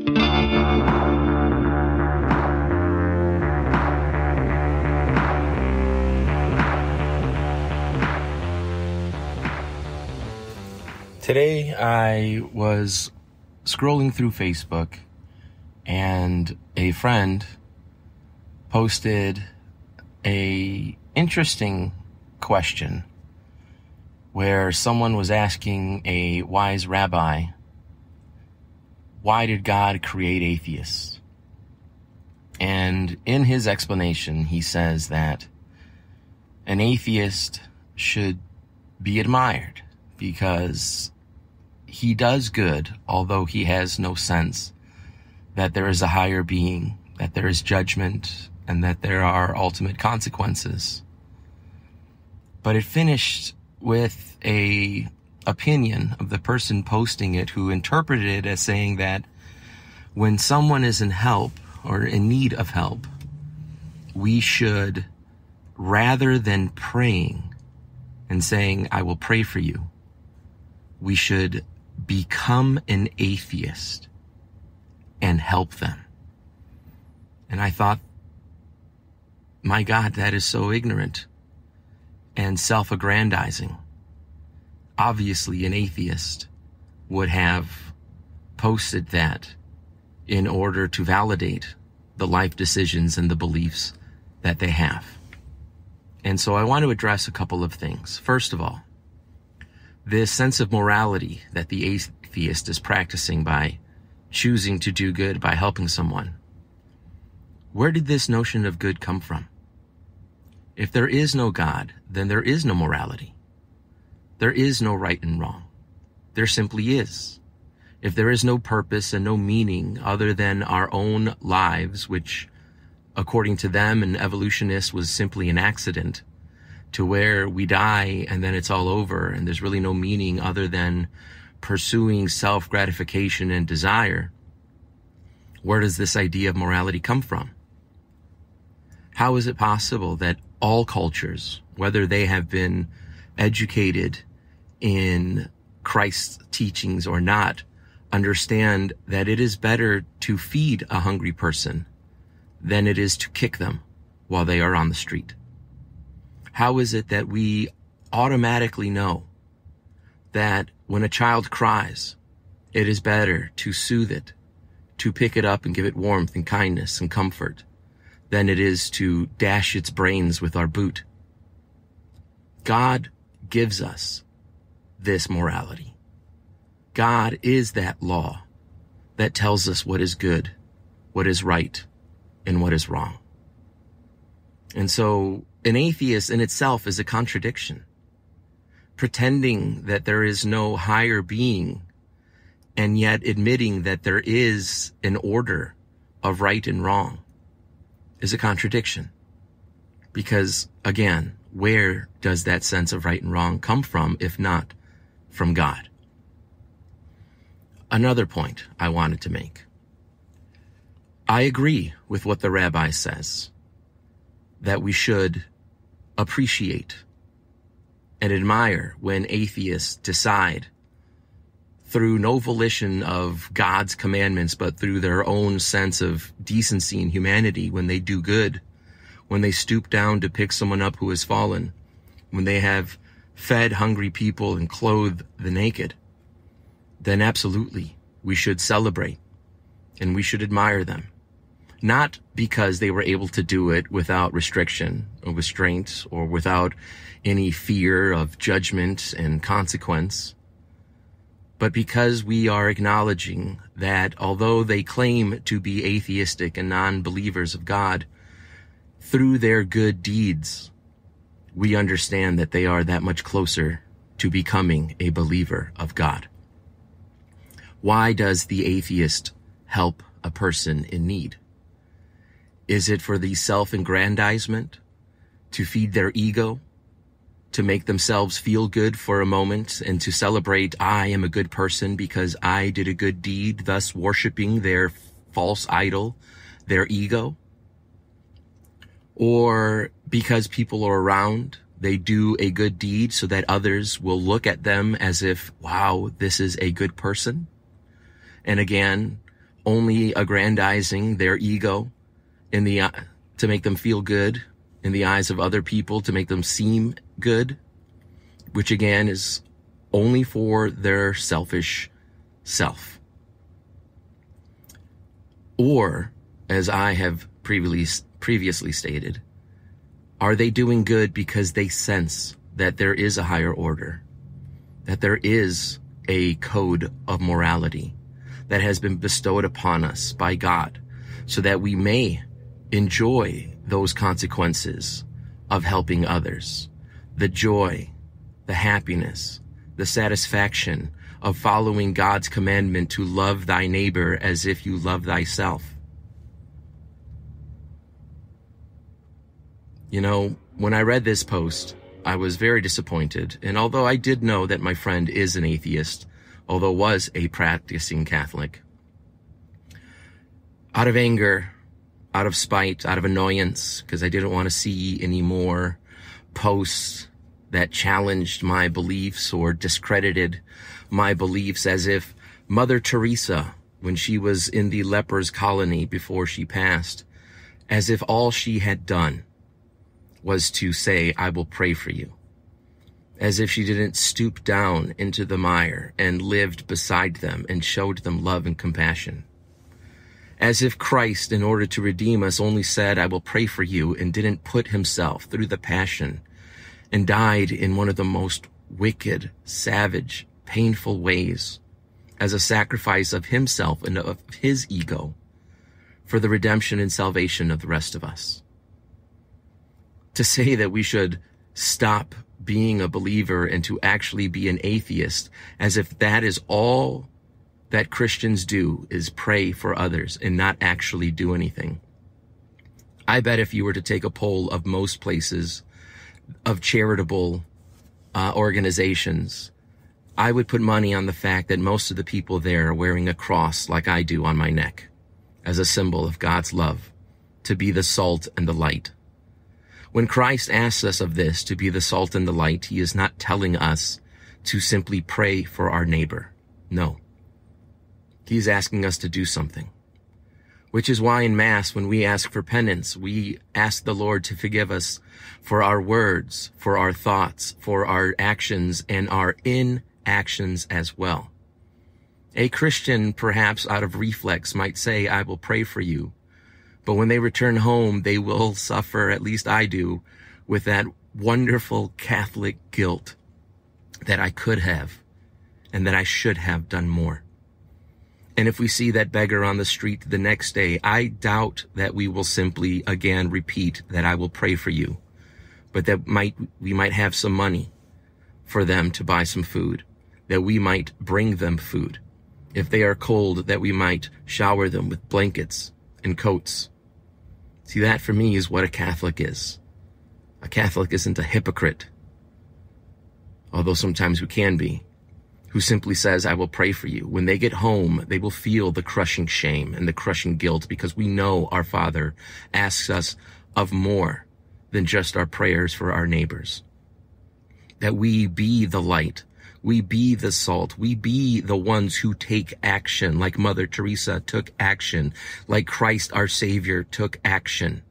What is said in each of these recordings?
Today I was scrolling through Facebook and a friend posted a interesting question where someone was asking a wise rabbi, why did God create atheists? And in his explanation, he says that an atheist should be admired because he does good, although he has no sense that there is a higher being, that there is judgment, and that there are ultimate consequences. But it finished with a opinion of the person posting it who interpreted it as saying that when someone is in help or in need of help, we should, rather than praying and saying, I will pray for you, we should become an atheist and help them. And I thought, my God, that is so ignorant and self-aggrandizing. Obviously, an atheist would have posted that in order to validate the life decisions and the beliefs that they have. And so I want to address a couple of things. First of all, this sense of morality that the atheist is practicing by choosing to do good by helping someone. Where did this notion of good come from? If there is no God, then there is no morality. There is no right and wrong. There simply is. If there is no purpose and no meaning other than our own lives, which according to them and evolutionists was simply an accident, to where we die and then it's all over and there's really no meaning other than pursuing self-gratification and desire, where does this idea of morality come from? How is it possible that all cultures, whether they have been educated in Christ's teachings or not, understand that it is better to feed a hungry person than it is to kick them while they are on the street? How is it that we automatically know that when a child cries, it is better to soothe it, to pick it up and give it warmth and kindness and comfort, than it is to dash its brains with our boot? God gives us this morality. God is that law that tells us what is good, what is right, and what is wrong. And so an atheist in itself is a contradiction. Pretending that there is no higher being and yet admitting that there is an order of right and wrong is a contradiction. Because again, where does that sense of right and wrong come from if not from God? Another point I wanted to make. I agree with what the rabbi says, that we should appreciate and admire when atheists decide, through no volition of God's commandments, but through their own sense of decency and humanity, when they do good, when they stoop down to pick someone up who has fallen, when they have fed hungry people and clothed the naked, then absolutely we should celebrate and we should admire them. Not because they were able to do it without restriction or restraint or without any fear of judgment and consequence, but because we are acknowledging that although they claim to be atheistic and non-believers of God, through their good deeds, we understand that they are that much closer to becoming a believer of God. Why does the atheist help a person in need? Is it for the self-aggrandizement, to feed their ego, to make themselves feel good for a moment and to celebrate, I am a good person because I did a good deed, thus worshiping their false idol, their ego? Or because people are around, they do a good deed so that others will look at them as if, wow, this is a good person? And again, only aggrandizing their ego in the to make them feel good in the eyes of other people, to make them seem good, which again is only for their selfish self. Or, as I have previously stated, are they doing good because they sense that there is a higher order, that there is a code of morality that has been bestowed upon us by God, so that we may enjoy those consequences of helping others, the joy, the happiness, the satisfaction of following God's commandment to love thy neighbor as if you love thyself. You know, when I read this post, I was very disappointed. And although I did know that my friend is an atheist, although was a practicing Catholic, out of anger, out of spite, out of annoyance, because I didn't want to see any more posts that challenged my beliefs or discredited my beliefs, as if Mother Teresa, when she was in the lepers colony before she passed, as if all she had done was to say, I will pray for you. As if she didn't stoop down into the mire and lived beside them and showed them love and compassion. As if Christ, in order to redeem us, only said, I will pray for you, and didn't put himself through the passion and died in one of the most wicked, savage, painful ways as a sacrifice of himself and of his ego for the redemption and salvation of the rest of us. To say that we should stop being a believer and to actually be an atheist, as if that is all that Christians do, is pray for others and not actually do anything. I bet if you were to take a poll of most places of charitable organizations, I would put money on the fact that most of the people there are wearing a cross like I do on my neck as a symbol of God's love, to be the salt and the light. When Christ asks us of this, to be the salt and the light, he is not telling us to simply pray for our neighbor. No. He's asking us to do something. Which is why in Mass, when we ask for penance, we ask the Lord to forgive us for our words, for our thoughts, for our actions, and our inactions as well. A Christian, perhaps out of reflex, might say, I will pray for you. But when they return home, they will suffer, at least I do, with that wonderful Catholic guilt that I could have and that I should have done more. And if we see that beggar on the street the next day, I doubt that we will simply again repeat that I will pray for you, but that we might have some money for them to buy some food, that we might bring them food. If they are cold, that we might shower them with blankets and coats. See, that for me is what a Catholic is. A Catholic isn't a hypocrite, although sometimes we can be, who simply says, I will pray for you. When they get home, they will feel the crushing shame and the crushing guilt, because we know our Father asks us of more than just our prayers for our neighbors. That we be the light, we be the salt, we be the ones who take action, like Mother Teresa took action, like Christ our Savior took action.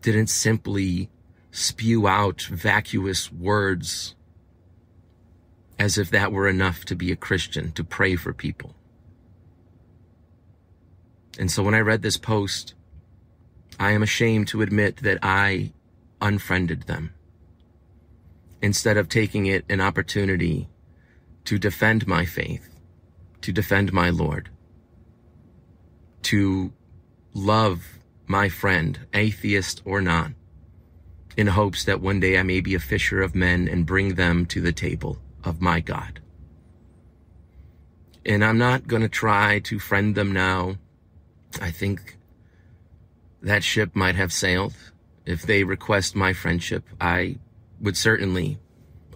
Didn't simply spew out vacuous words as if that were enough to be a Christian, to pray for people. And so when I read this post, I am ashamed to admit that I unfriended them, instead of taking it an opportunity to defend my faith, to defend my Lord, to love my friend, atheist or not, in hopes that one day I may be a fisher of men and bring them to the table of my God. And I'm not going to try to friend them now. I think that ship might have sailed. If they request my friendship, I would certainly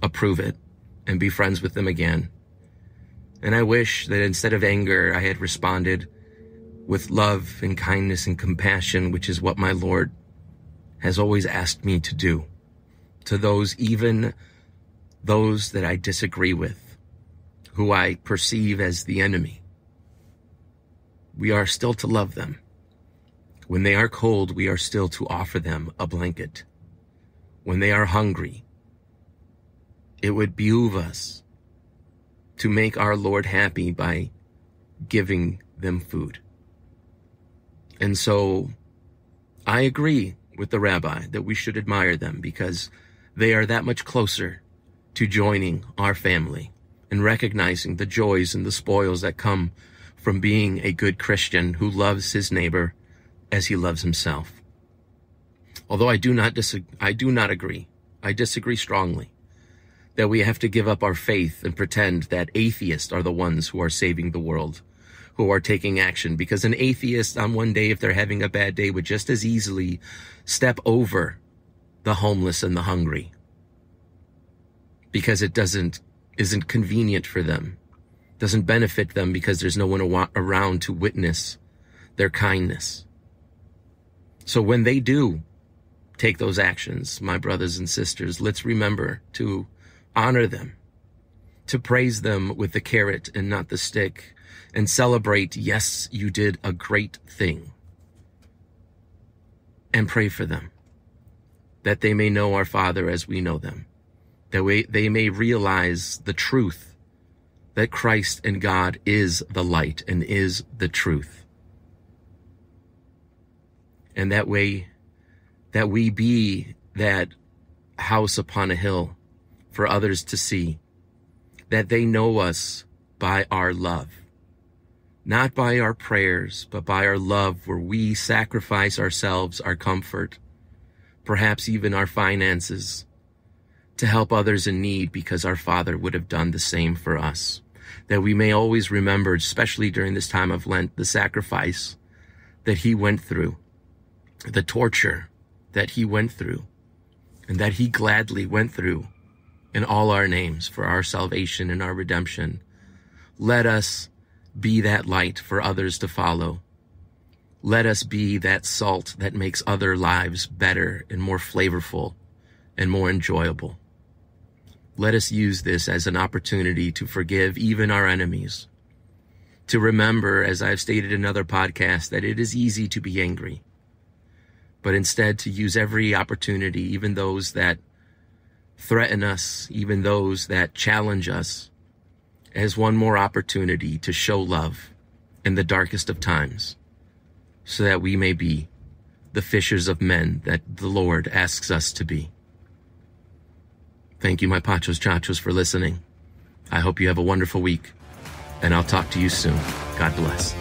approve it and be friends with them again. And I wish that instead of anger, I had responded with love and kindness and compassion, which is what my Lord has always asked me to do to those, even those that I disagree with, who I perceive as the enemy. we are still to love them. When they are cold, we are still to offer them a blanket. When they are hungry, it would behoove us to make our Lord happy by giving them food. And so I agree with the rabbi that we should admire them because they are that much closer to joining our family and recognizing the joys and the spoils that come from being a good Christian who loves his neighbor as he loves himself. Although I do not agree. I disagree strongly that we have to give up our faith and pretend that atheists are the ones who are saving the world, who are taking action, because an atheist on one day, if they're having a bad day, would just as easily step over the homeless and the hungry because it isn't convenient for them, doesn't benefit them because there's no one around to witness their kindness. So when they do take those actions, my brothers and sisters, let's remember to honor them, to praise them with the carrot and not the stick, and celebrate, yes, you did a great thing. And pray for them, that they may know our Father as we know them, that they may realize the truth, that Christ and God is the light and is the truth. And that way, that we be that house upon a hill for others to see, that they know us by our love, not by our prayers, but by our love, where we sacrifice ourselves, our comfort, perhaps even our finances, to help others in need because our Father would have done the same for us. That we may always remember, especially during this time of Lent, the sacrifice that he went through, the torture that he went through, and that he gladly went through in all our names for our salvation and our redemption. Let us be that light for others to follow. Let us be that salt that makes other lives better and more flavorful and more enjoyable. Let us use this as an opportunity to forgive even our enemies. To remember, as I've stated in other podcasts, that it is easy to be angry, but instead to use every opportunity, even those that threaten us, even those that challenge us, as one more opportunity to show love in the darkest of times, so that we may be the fishers of men that the Lord asks us to be. Thank you, my Pachos, Chachos, for listening. I hope you have a wonderful week, and I'll talk to you soon. God bless.